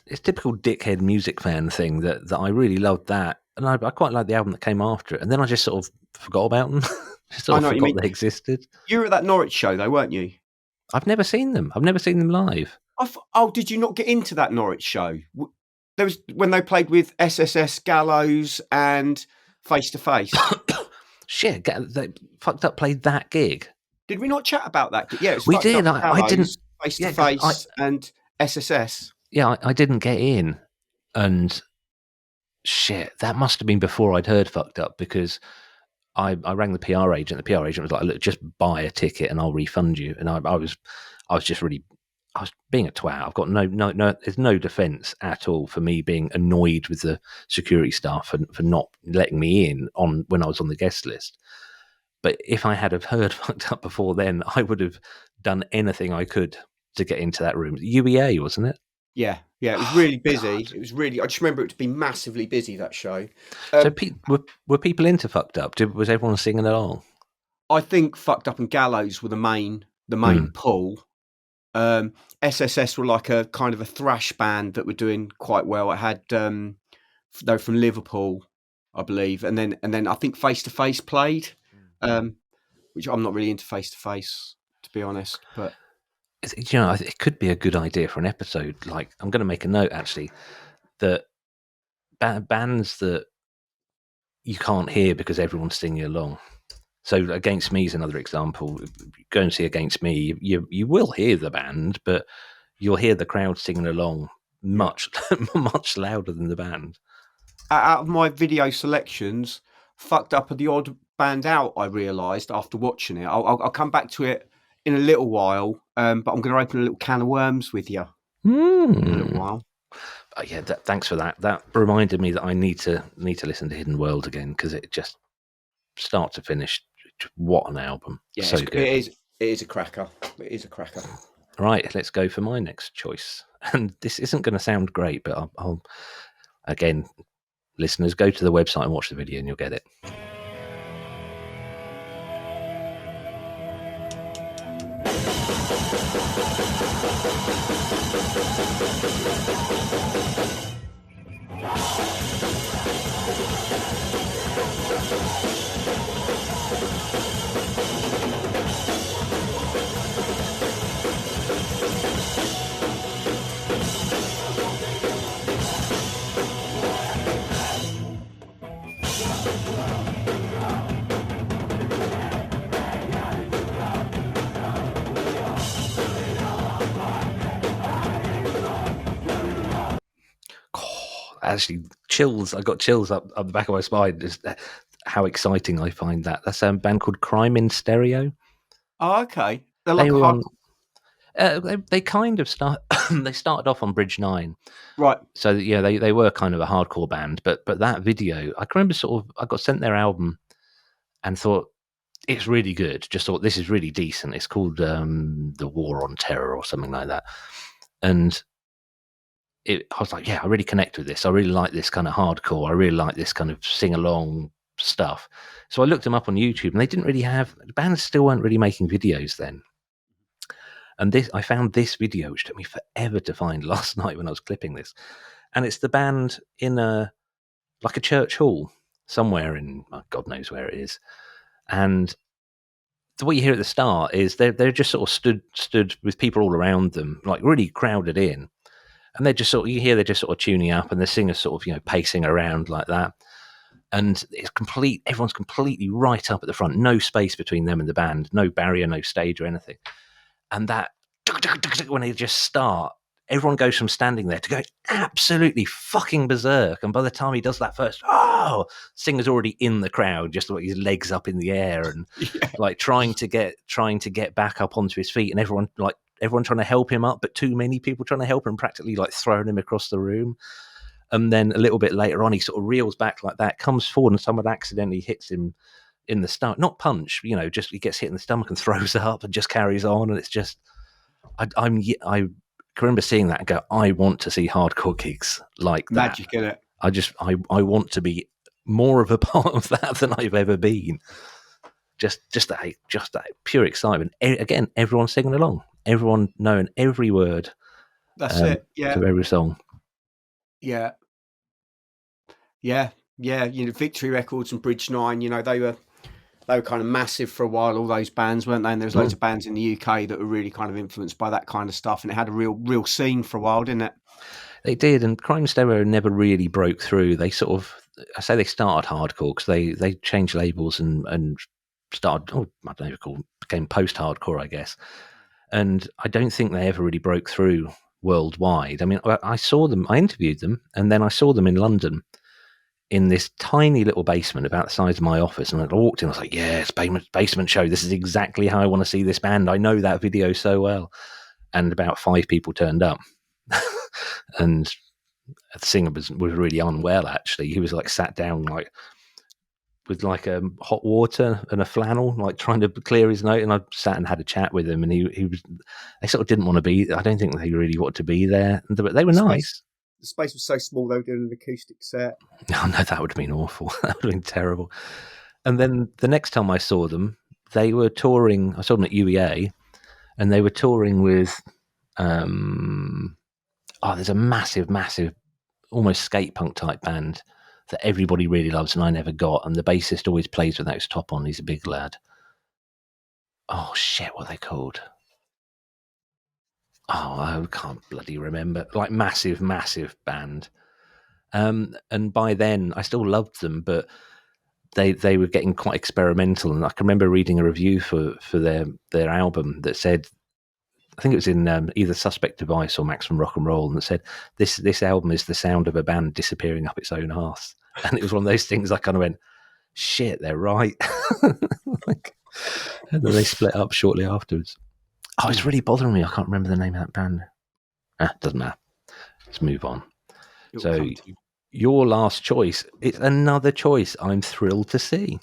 It's typical dickhead music fan thing that I really loved that. And I quite liked the album that came after it. And then I just sort of forgot about them. Forgot they existed. You were at that Norwich show though, weren't you? I've never seen them. I've never seen them live. Did you not get into that Norwich show? There was when they played with SSS, Gallows and Face to Face. Shit, they Fucked Up played that gig. Did we not chat about that? Yeah, we did. I didn't. Face to Face and SSS. Yeah, I didn't get in, and shit, that must have been before I'd heard Fucked Up because I rang the PR agent. The PR agent was like, "Look, just buy a ticket and I'll refund you." And I was being a twat. I've got no. There's no defence at all for me being annoyed with the security staff for not letting me in when I was on the guest list. But if I had have heard Fucked Up before then, I would have done anything I could to get into that room. UEA, wasn't it? Yeah, it was really busy. God. It was really. I just remember it to be massively busy, that show. So were people into Fucked Up? Was everyone singing along? I think Fucked Up and Gallows were the main pull. SSS were like a kind of a thrash band that were doing quite well. It had they were from Liverpool, I believe, and then I think Face to Face played, which I'm not really into Face to Face, to be honest, but. It could be a good idea for an episode. Like, I'm going to make a note, actually, that bands that you can't hear because everyone's singing along. So Against Me is another example. Go and see Against Me. You will hear the band, but you'll hear the crowd singing along much, much louder than the band. Out of my video selections, Fucked Up are the odd band out, I realised, after watching it. I'll come back to it in a little while, but I'm going to open a little can of worms with you in a little while. Yeah, thanks for that. That reminded me that I need to listen to Hidden World again because it just start to finish. What an album! Yeah, so good. It is a cracker. It is a cracker. Right, let's go for my next choice. And this isn't going to sound great, but I'll again, listeners, go to the website and watch the video, and you'll get it. Actually, chills. I got chills up the back of my spine. Just how exciting I find that. That's a band called Crime in Stereo. Oh, okay. They're like they kind of they started off on Bridge 9, right? So yeah, they were kind of a hardcore band. But that video, I can remember I got sent their album and thought it's really good. Just thought this is really decent. It's called The War on Terror or something like that, and. I was like, yeah, I really connect with this. I really like this kind of hardcore. I really like this kind of sing-along stuff. So I looked them up on YouTube, and they didn't really have, the bands still weren't really making videos then. And I found this video, which took me forever to find last night when I was clipping this. And it's the band in a church hall somewhere in, God knows where it is. And what you hear at the start is they're just sort of stood with people all around them, like really crowded in. And they're just you hear they're just sort of tuning up, and the singer's sort of, pacing around like that. And everyone's completely right up at the front, no space between them and the band, no barrier, no stage or anything. And that, when they just start, everyone goes from standing there to go absolutely fucking berserk. And by the time he does that first, singer's already in the crowd, just like his legs up in the air and like trying to get back up onto his feet, and everyone trying to help him up, but too many people trying to help him, practically like throwing him across the room. And then a little bit later on, he sort of reels back like that, comes forward, and someone accidentally hits him in the stomach, not punch, just he gets hit in the stomach and throws up and just carries on. And it's just, I remember seeing that and go, I want to see hardcore gigs like that. Magic in it. I want to be more of a part of that than I've ever been. Just that pure excitement. Again, everyone singing along, everyone knowing every word. That's it. Yeah. To every song. Yeah. Victory Records and Bridge 9. They were kind of massive for a while. All those bands, weren't they? And there was loads of bands in the UK that were really kind of influenced by that kind of stuff, and it had a real scene for a while, didn't it? They did, and Crime Stereo never really broke through. They sort of, I say they started hardcore because they changed labels and started, I don't know, became post-hardcore, I guess. And I don't think they ever really broke through worldwide. I mean, I saw them, I interviewed them, and then I saw them in London in this tiny little basement about the size of my office. And I walked in, I was like, yes, basement show. This is exactly how I want to see this band. I know that video so well. And about 5 people turned up. And the singer was really unwell, actually. He was like sat down like with like hot water and a flannel, like trying to clear his note. And I sat and had a chat with him, and they sort of didn't want to be, I don't think they really wanted to be there. But they were nice. The space was so small, they were doing an acoustic set. Oh, no, that would have been awful. That would have been terrible. And then the next time I saw them, they were touring. I saw them at UEA, and they were touring with, there's a massive, almost skate punk type band that everybody really loves, and I never got. And the bassist always plays without his top on. He's a big lad. Oh, shit, what are they called? Oh, I can't bloody remember. Like massive band. And by then, I still loved them, but they were getting quite experimental. And I can remember reading a review for their album that said, I think it was in either Suspect Device or Maximum Rock and Roll, and it said, this album is the sound of a band disappearing up its own arse. And it was one of those things I kind of went, shit, they're right. And then they split up shortly afterwards. Oh, it's really bothering me. I can't remember the name of that band. Doesn't matter. Let's move on. So, your last choice. It's another choice I'm thrilled to see.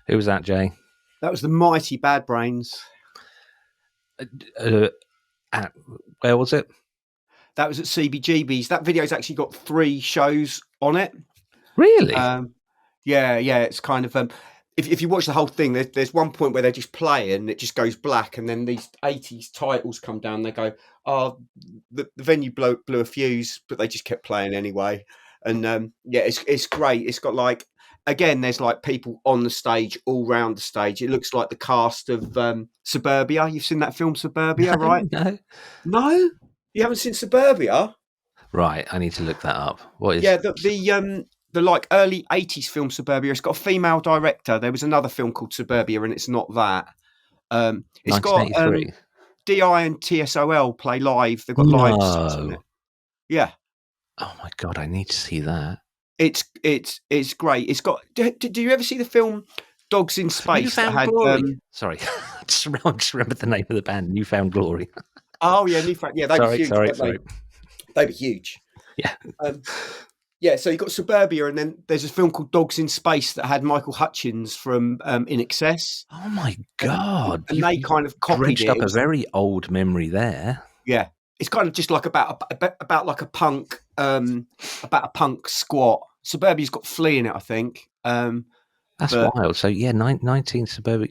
Who was that, Jay? That was the mighty Bad Brains. Where was it? That was at CBGB's. That video's actually got 3 shows on it. Really? Yeah. It's kind of if you watch the whole thing, there's one point where they're just playing, and it just goes black, and then these 80s titles come down. They go, the venue blew a fuse, but they just kept playing anyway. And it's great. It's got like, again, there's like people on the stage, all round the stage. It looks like the cast of Suburbia. You've seen that film Suburbia, right? No, you haven't seen Suburbia. Right, I need to look that up. What is? Yeah, the like early 80s film Suburbia. It's got a female director. There was another film called Suburbia, and it's not that. It's got DI and TSOL play live. They've got live songs in it. Yeah. Oh my god, I need to see that. It's great. It's got. Do you ever see the film Dogs in Space? Newfound Glory. Sorry, I just remembered the name of the band. Newfound Glory. Oh yeah, Newfound. Yeah, they were huge. Sorry. They were huge. Yeah. Yeah, so you've got Suburbia, and then there's a film called Dogs in Space that had Michael Hutchins from In Excess. Oh my God! And they kind of copied it. Up a very old memory there. Yeah, it's kind of just like about like a punk, about a punk squat. Suburbia's got Flea in it, I think. That's wild. So yeah, 19 Suburbia.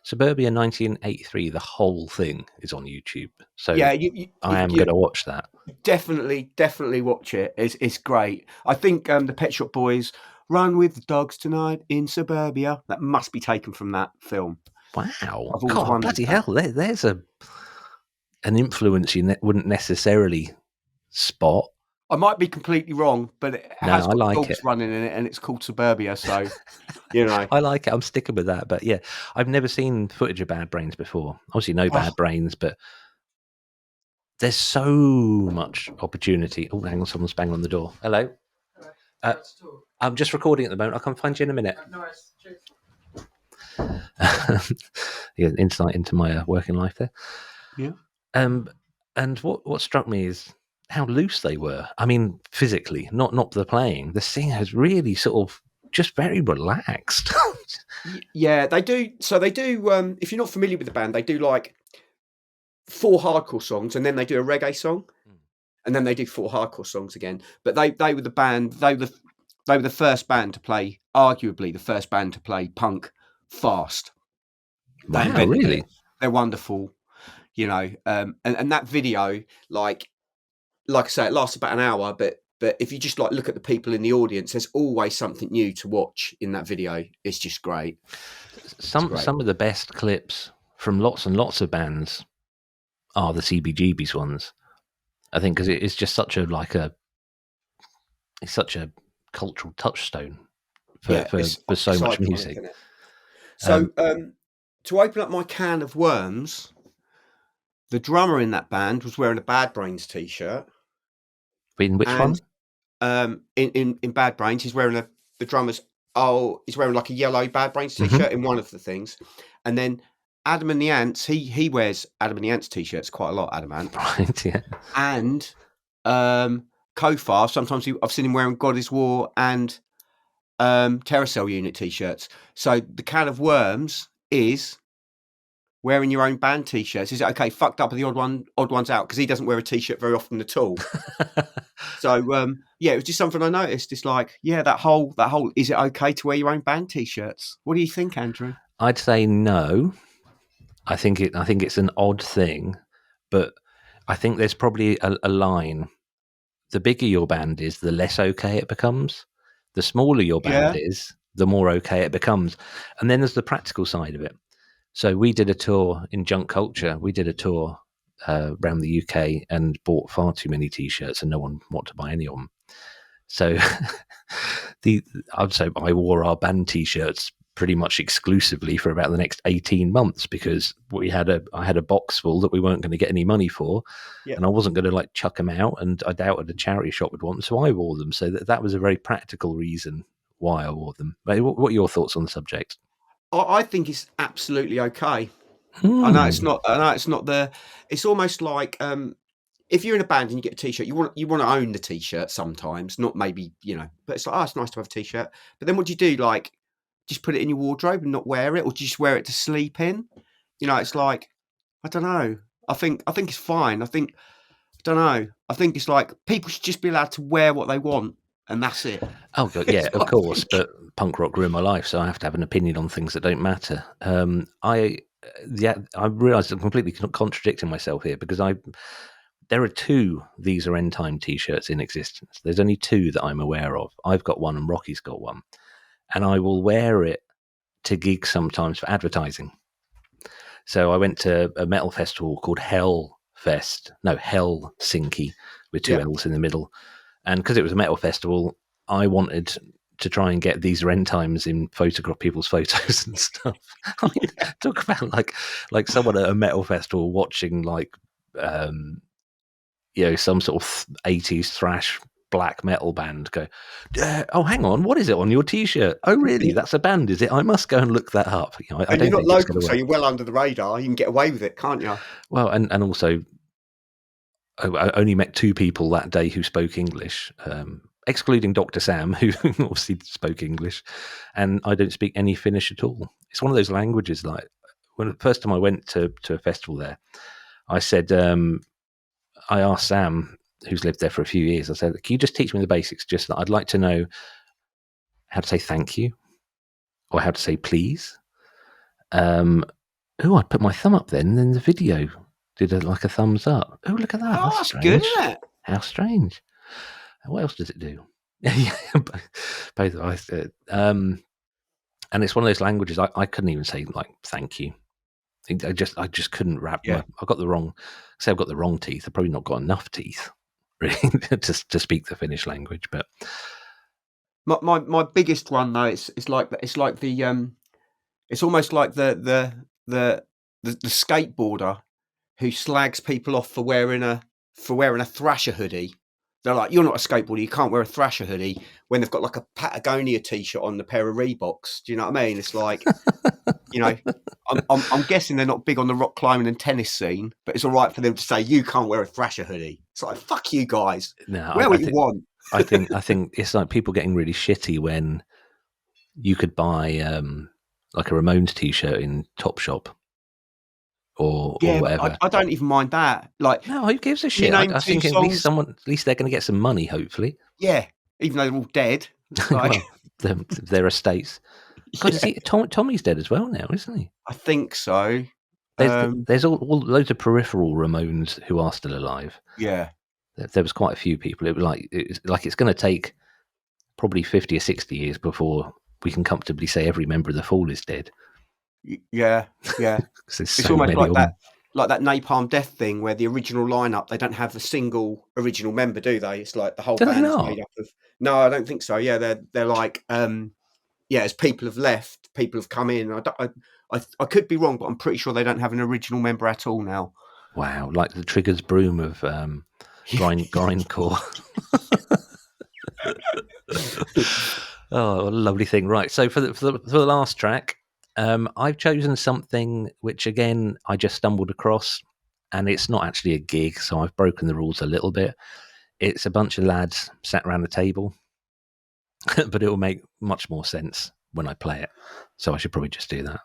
Suburbia 1983. The whole thing is on YouTube. So yeah, I am going to watch that. Definitely watch it. It's great. I think the Pet Shop Boys Run with the Dogs Tonight in Suburbia. That must be taken from that film. Wow! God, bloody hell! There's an influence you wouldn't necessarily spot. I might be completely wrong, but it has got dogs running in it, and it's called Suburbia. So, I like it. I'm sticking with that. But yeah, I've never seen footage of Bad Brains before. Obviously, no Bad Brains, but there's so much opportunity. Oh, hang on, someone's banging on the door. Hello. I'm just recording at the moment. I'll come find you in a minute. Yeah, insight into my working life there. Yeah. And what struck me is how loose they were. I mean, physically, not the playing. The singers really sort of just very relaxed. Yeah, they do. So they do. If you're not familiar with the band, they do like 4 hardcore songs, and then they do a reggae song, and then they do 4 hardcore songs again. But they were the band. They were the first band to play, arguably the first band to play punk fast. Wow, really? They're wonderful, and that video, like I say, it lasts about an hour, but if you just like look at the people in the audience, there's always something new to watch in that video. It's just great. Some of the best clips from lots and lots of bands are the CBGB's ones, I think, because it's just such a cultural touchstone for so much music. So to open up my can of worms, the drummer in that band was wearing a Bad Brains t-shirt. In which one? In Bad Brains, he's wearing he's wearing like a yellow Bad Brains t-shirt in one of the things, and then Adam and the Ants, he wears Adam and the Ants t-shirts quite a lot. Adam Ant, right? Yeah, and Koufar. Sometimes I've seen him wearing God Is War and Terracell Unit t-shirts. So the can of worms is wearing your own band t-shirts. Is it okay? Fucked up, are the odd ones out, because he doesn't wear a t-shirt very often at all. So it was just something I noticed. It's like, that whole. Is it okay to wear your own band t-shirts? What do you think, Andrew? I'd say no. I think it's an odd thing, but I think there's probably a line. The bigger your band is, the less okay it becomes. The smaller your band is, the more okay it becomes. And then there's the practical side of it. So we did a tour in Junk Culture. We did a tour around the UK and bought far too many T-shirts, and no one wanted to buy any of them. So I'd say I wore our band T-shirts pretty much exclusively for about the next 18 months, because I had a box full that we weren't going to get any money for, and I wasn't going to like chuck them out, and I doubted a charity shop would want them, so I wore them. So that was a very practical reason why I wore them. What are your thoughts on the subject? I think it's absolutely okay. I know it's not. It's almost like if you're in a band and you get a t-shirt, you want to own the t-shirt sometimes. Not maybe but it's like, it's nice to have a t-shirt. But then what do you do? Like, just put it in your wardrobe and not wear it, or just wear it to sleep in? It's like, I don't know. I think it's fine. I don't know. I think it's like people should just be allowed to wear what they want, and that's it. Oh God, yeah, of course. But punk rock ruined my life, so I have to have an opinion on things that don't matter. I realised I'm completely contradicting myself here, because there are 2 These Are End Time t-shirts in existence. There's only 2 that I'm aware of. I've got one and Rocky's got one, and I will wear it to gigs sometimes for advertising. So I went to a metal festival called Helsinki, with 2 L's in the middle. And because it was a metal festival, I wanted to try and get These Are End Times in photograph people's photos and stuff. I mean, talk about like someone at a metal festival watching some sort of 80s thrash black metal band go, oh, hang on, what is it on your T-shirt? Oh, really? That's a band, is it? I must go and look that up. You know, I And don't you're not think it's local, gonna so work. you're well under the radar. You can get away with it, can't you? Well, and also, I only met 2 people that day who spoke English, excluding Dr. Sam, who obviously spoke English, and I don't speak any Finnish at all. It's one of those languages. Like when the first time I went to a festival there, I said, I asked Sam, who's lived there for a few years, I said, can you just teach me the basics? Just that I'd like to know how to say thank you or how to say please. I put my thumb up then, and then the video did a thumbs up. Oh, look at that. Oh, That's that's strange. good, isn't it? How strange. What else does it do? Both I said. And it's one of those languages I couldn't even say like thank you. I just couldn't wrap. Yeah. I've got the wrong teeth. I've probably not got enough teeth really to speak the Finnish language. But My biggest one though, it's almost like the skateboarder who slags people off for wearing a Thrasher hoodie. They're like, you're not a skateboarder, you can't wear a Thrasher hoodie, when they've got like a Patagonia t-shirt on, the pair of Reeboks. Do you know what I mean? It's like, you know, I'm guessing they're not big on the rock climbing and tennis scene, but it's all right for them to say you can't wear a Thrasher hoodie. It's like, fuck you guys. no, Wear what you want. I think it's like people getting really shitty when you could buy like a Ramones t-shirt in Topshop or whatever. I don't even mind that. Like, No, who gives a shit? name I think two at least songs- they're going to get some money, hopefully. yeah, even though they're all dead. Like, Well, their estates. God, is Tommy's dead as well now, isn't he? I think so. There's all loads of peripheral Ramones who are still alive. Yeah. There was quite a few people. It was like it's going to take probably 50 or 60 years before we can comfortably say every member of the Fall is dead. Yeah. 'Cause there's It's so almost many like of that, them. like that Napalm Death thing where the original lineup, they don't have a single original member, do they? It's like the whole Do they band is not? made up of. No, I don't think so. Yeah, they're like, as people have left, people have come in. I could be wrong, but I'm pretty sure they don't have an original member at all now. Wow, like the Triggers broom of grindcore. Oh, what a lovely thing! Right, so for the last track, I've chosen something which again I just stumbled across, and it's not actually a gig, so I've broken the rules a little bit. It's a bunch of lads sat around a table, but it will make much more sense when I play it. So I should probably just do that.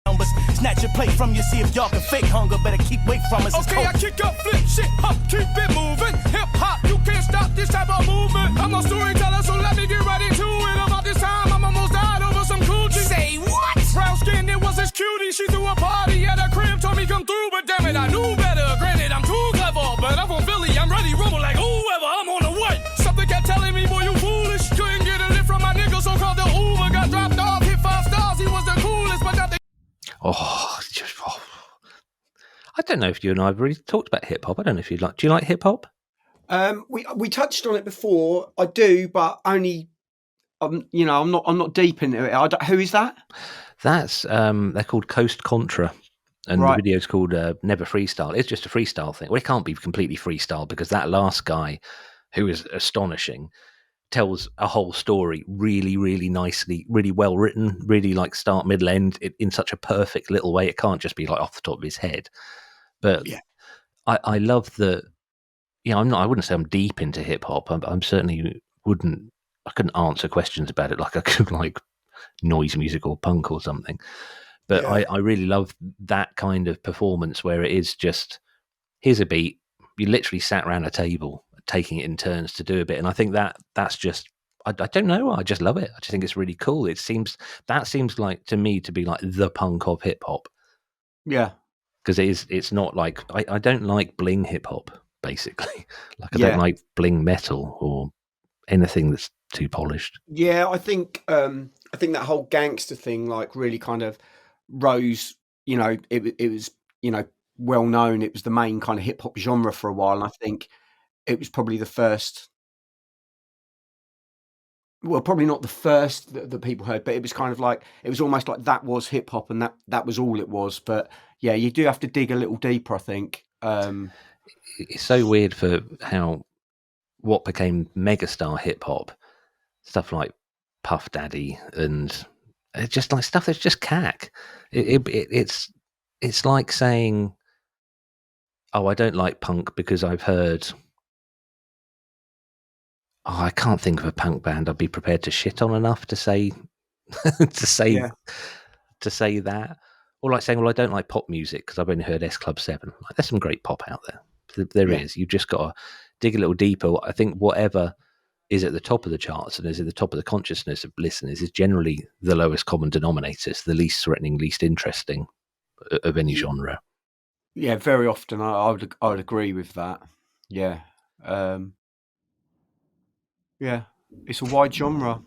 Numbers. Snatch your plate from you, see if y'all can fake hunger. Better keep away from us. It's Okay, I kick up, flip shit up, keep it moving. Hip hop, you can't stop this type of movement. I'm a storyteller, so let me get right into it. About this time, I'm almost died over some coochie. Say what? Brown skin, it was this cutie. She threw a party at her crib, told me come through, but damn it, I knew better. Granted, I'm too clever, but I'm from Philly, I'm ready, rumble like whoever. I'm on the way. Something kept telling me, boy, you foolish. Couldn't get a lift from my nigga, so called the Uber. Got dropped off, hit 5 stars. He was the coolest, but not the. I don't know if you and I have really talked about hip hop. I don't know if you'd like. Do you like hip hop? We touched on it before. I do, but only. I'm not deep into it. Who is that? That's they're called Coast Contra, and Right. the video's called Never Freestyle. It's just a freestyle thing. Well, it can't be completely freestyle because that last guy, who is astonishing, tells a whole story really, really nicely, really well written, really like start, middle, end in such a perfect little way. It can't just be like off the top of his head. But Yeah. I love the. I wouldn't say I'm deep into hip hop. I'm certainly wouldn't. I couldn't answer questions about it like I could like noise music or punk or something. But Yeah. I really love that kind of performance where it is just here's a beat. You literally sat around a table taking it in turns to do a bit, and I think that's just I don't know. I just love it. I just think it's really cool. It seems like to me to be like the punk of hip hop. Yeah. Because it's not like I don't like bling hip hop basically. Like I Yeah. don't like bling metal or anything that's too polished. Yeah, I think that whole gangster thing like really kind of rose. It was well known. It was the main kind of hip hop genre for a while, and I think it was probably the first. Well, probably not the first that people heard, but it was kind of like it was almost like that was hip hop, and that was all it was. But yeah, you do have to dig a little deeper, I think. It's so weird for how what became megastar hip hop, stuff like Puff Daddy and just like stuff that's just cack. It's like saying, oh, I don't like punk because I've heard. Oh, I can't think of a punk band I'd be prepared to shit on enough to say to say that. Or like saying, well, I don't like pop music because I've only heard S Club 7. Like, there's some great pop out there. There is. You've just got to dig a little deeper. I think whatever is at the top of the charts and is at the top of the consciousness of listeners is generally the lowest common denominator. It's the least threatening, least interesting of any genre. Yeah, very often I would agree with that. Yeah. Yeah, it's a wide genre.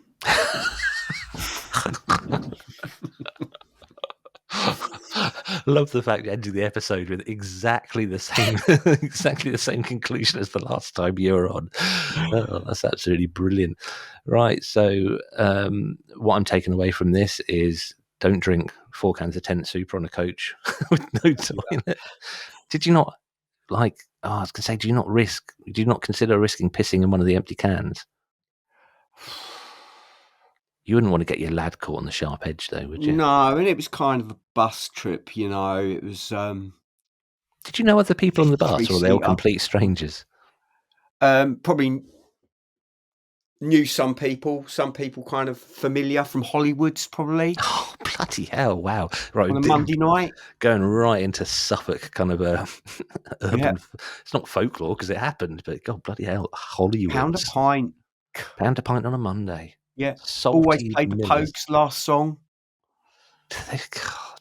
Love the fact you ended the episode with exactly the same conclusion as the last time you were on. Oh, that's absolutely brilliant. Right, so what I'm taking away from this is don't drink 4 cans of Tent Super on a coach with no toilet. Did you not I was going to say, do you not consider risking pissing in one of the empty cans? You wouldn't want to get your lad caught on the sharp edge, though, would you? No, and it was kind of a bus trip, you know. It was. Did you know other people on the bus, or were they all complete strangers? Probably knew some people kind of familiar from Hollywoods, probably. Oh, bloody hell, wow. Right, on a Monday night. Going right into Suffolk, kind of urban. Yeah. It's not folklore because it happened, but God, bloody hell, Hollywoods. Pound a pint on a Monday. Yeah, Salty always played the Millers. Pogues last song. God.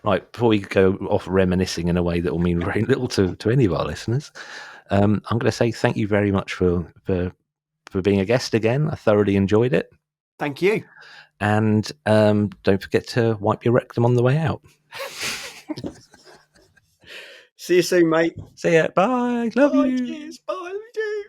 Right, before we go off reminiscing in a way that will mean very little to any of our listeners, I'm going to say thank you very much for being a guest again. I thoroughly enjoyed it. Thank you. And don't forget to wipe your rectum on the way out. See you soon, mate. See ya. Bye. Love you. Cheers. Bye.